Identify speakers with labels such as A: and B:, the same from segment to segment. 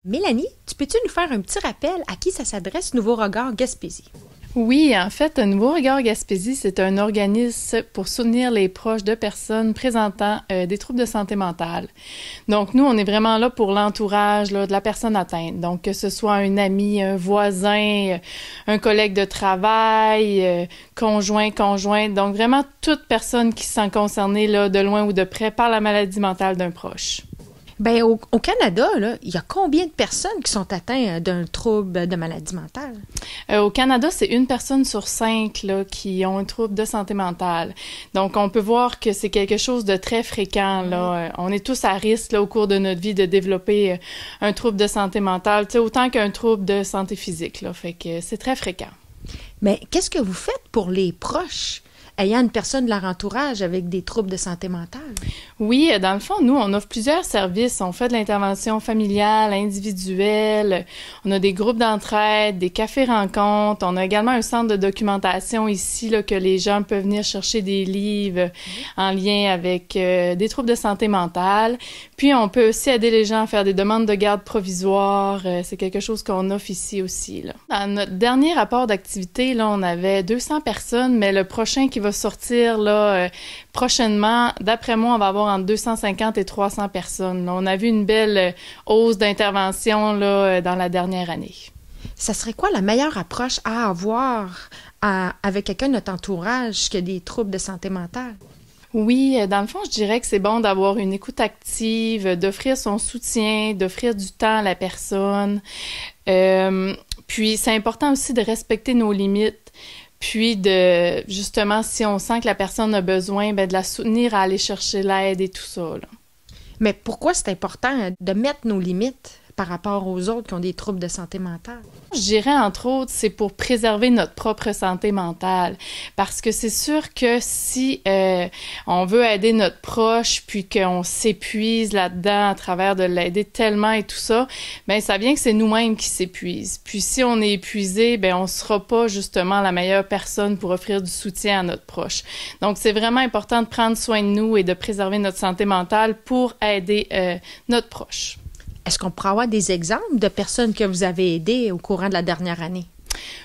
A: Mélanie, tu peux-tu nous faire un petit rappel à qui ça s'adresse Nouveau Regard Gaspésie?
B: Oui, en fait, Nouveau Regard Gaspésie, c'est un organisme pour soutenir les proches de personnes présentant des troubles de santé mentale. Donc, nous, on est vraiment là pour l'entourage là, de la personne atteinte. Donc, que ce soit un ami, un voisin, un collègue de travail, conjointe. Donc, vraiment toute personne qui se sent concernée là, de loin ou de près par la maladie mentale d'un proche.
A: Bien, au Canada, là, il y a combien de personnes qui sont atteintes d'un trouble de maladie mentale?
B: Au Canada, c'est 1 personne sur 5 là, qui ont un trouble de santé mentale. Donc, on peut voir que c'est quelque chose de très fréquent. Là. On est tous à risque là, au cours de notre vie de développer un trouble de santé mentale, autant qu'un trouble de santé physique. Là. Fait que c'est très fréquent.
A: Mais qu'est-ce que vous faites pour les proches ayant une personne de leur entourage avec des troubles de santé mentale?
B: Oui, dans le fond, nous, on offre plusieurs services. On fait de l'intervention familiale, individuelle. On a des groupes d'entraide, des cafés-rencontres. On a également un centre de documentation ici là, que les gens peuvent venir chercher des livres en lien avec des troubles de santé mentale. Puis, on peut aussi aider les gens à faire des demandes de garde provisoire. C'est quelque chose qu'on offre ici aussi. Là. Dans notre dernier rapport d'activité, là, on avait 200 personnes, mais le prochain qui va sortir là prochainement, d'après moi, on va avoir entre 250 et 300 personnes. Là, on a vu une belle hausse d'intervention là, dans la dernière année.
A: Ça serait quoi la meilleure approche à avoir avec quelqu'un de notre entourage qui a des troubles de santé mentale?
B: Oui, dans le fond, je dirais que c'est bon d'avoir une écoute active, d'offrir son soutien, d'offrir du temps à la personne. Puis, c'est important aussi de respecter nos limites. Puis, justement, si on sent que la personne a besoin, de la soutenir à aller chercher l'aide et tout ça. Là.
A: Mais pourquoi c'est important de mettre nos limites par rapport aux autres qui ont des troubles de santé mentale?
B: Je dirais, entre autres, c'est pour préserver notre propre santé mentale. Parce que c'est sûr que si on veut aider notre proche, puis qu'on s'épuise là-dedans à travers de l'aider tellement et tout ça, ça vient que c'est nous-mêmes qui s'épuisent. Puis si on est épuisé, on sera pas justement la meilleure personne pour offrir du soutien à notre proche. Donc, c'est vraiment important de prendre soin de nous et de préserver notre santé mentale pour aider notre proche.
A: Est-ce qu'on pourrait avoir des exemples de personnes que vous avez aidées au courant de la dernière année?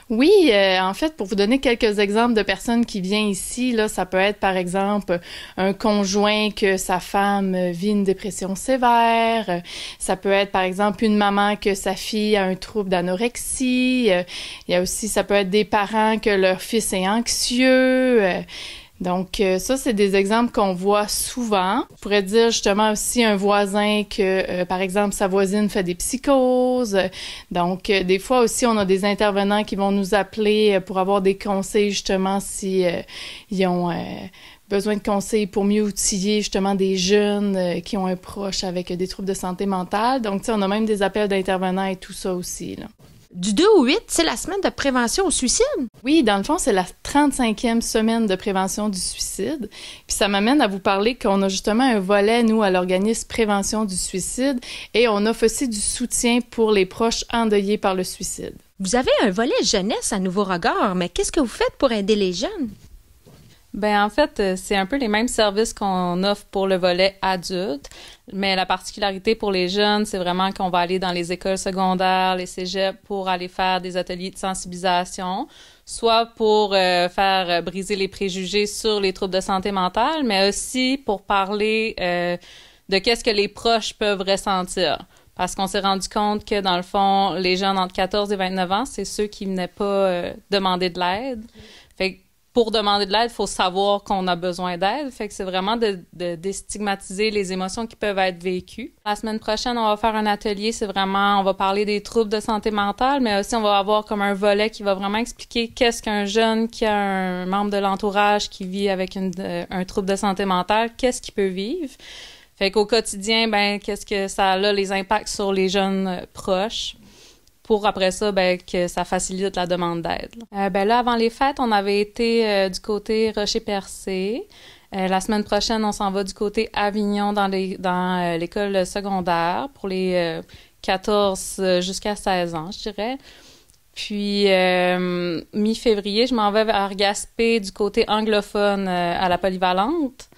B: Oui, en fait, pour vous donner quelques exemples de personnes qui viennent ici, là, ça peut être, par exemple, un conjoint que sa femme vit une dépression sévère. Ça peut être, par exemple, une maman que sa fille a un trouble d'anorexie. Il y a aussi, ça peut être des parents que leur fils est anxieux. Donc, ça, c'est des exemples qu'on voit souvent. Je pourrais dire justement aussi un voisin que, par exemple, sa voisine fait des psychoses. Donc, des fois aussi, on a des intervenants qui vont nous appeler pour avoir des conseils justement si ils ont besoin de conseils pour mieux outiller justement des jeunes qui ont un proche avec des troubles de santé mentale. Donc, tu sais, on a même des appels d'intervenants et tout ça aussi, là.
A: Du 2 au 8, c'est la semaine de prévention au suicide?
B: Oui, dans le fond, c'est la 35e semaine de prévention du suicide. Puis ça m'amène à vous parler qu'on a justement un volet, nous, à l'organisme Prévention du suicide, et on offre aussi du soutien pour les proches endeuillés par le suicide.
A: Vous avez un volet jeunesse à Nouveau Regard, mais qu'est-ce que vous faites pour aider les jeunes?
C: En fait, c'est un peu les mêmes services qu'on offre pour le volet adulte, mais la particularité pour les jeunes, c'est vraiment qu'on va aller dans les écoles secondaires, les cégeps, pour aller faire des ateliers de sensibilisation, soit pour faire briser les préjugés sur les troubles de santé mentale, mais aussi pour parler de qu'est-ce que les proches peuvent ressentir. Parce qu'on s'est rendu compte que, dans le fond, les jeunes entre 14 et 29 ans, c'est ceux qui venaient pas demander de l'aide. Fait que pour demander de l'aide, il faut savoir qu'on a besoin d'aide. Fait que c'est vraiment de déstigmatiser les émotions qui peuvent être vécues. La semaine prochaine, on va faire un atelier. C'est vraiment, on va parler des troubles de santé mentale, mais aussi on va avoir comme un volet qui va vraiment expliquer qu'est-ce qu'un jeune qui a un membre de l'entourage qui vit avec un trouble de santé mentale, qu'est-ce qu'il peut vivre. Fait qu'au quotidien, qu'est-ce que ça a les impacts sur les jeunes proches. Pour après ça, que ça facilite la demande d'aide. Là, avant les fêtes, on avait été du côté Rocher-Percé. La semaine prochaine, on s'en va du côté Avignon dans l'école secondaire pour les 14 jusqu'à 16 ans, je dirais. Puis, mi-février, je m'en vais vers Gaspé du côté anglophone à la Polyvalente.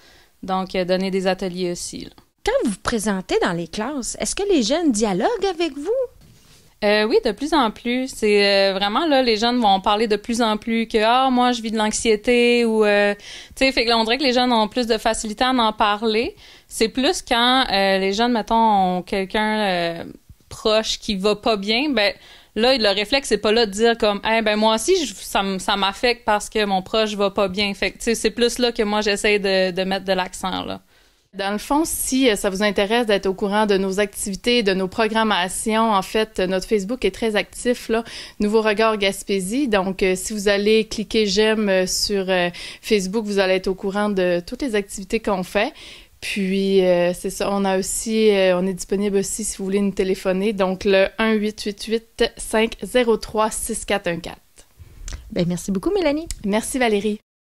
C: Donc, donner des ateliers aussi, là.
A: Quand vous vous présentez dans les classes, est-ce que les jeunes dialoguent avec vous?
C: Oui, de plus en plus. C'est vraiment là, les jeunes vont parler de plus en plus que moi je vis de l'anxiété ou tu sais, fait que là on dirait que les jeunes ont plus de facilité à en parler. C'est plus quand les jeunes mettons ont quelqu'un proche qui va pas bien, ben là le réflexe c'est pas là de dire comme ben moi aussi ça m'affecte parce que mon proche va pas bien. Fait que tu sais c'est plus là que moi j'essaie de mettre de l'accent là.
B: Dans le fond, si ça vous intéresse d'être au courant de nos activités, de nos programmations, en fait, notre Facebook est très actif, là, Nouveau Regard Gaspésie. Donc, si vous allez cliquer j'aime sur Facebook, vous allez être au courant de toutes les activités qu'on fait. Puis, c'est ça, on est disponible aussi si vous voulez nous téléphoner. Donc, le 1-888-503-6414.
A: Ben, merci beaucoup, Mélanie.
B: Merci, Valérie.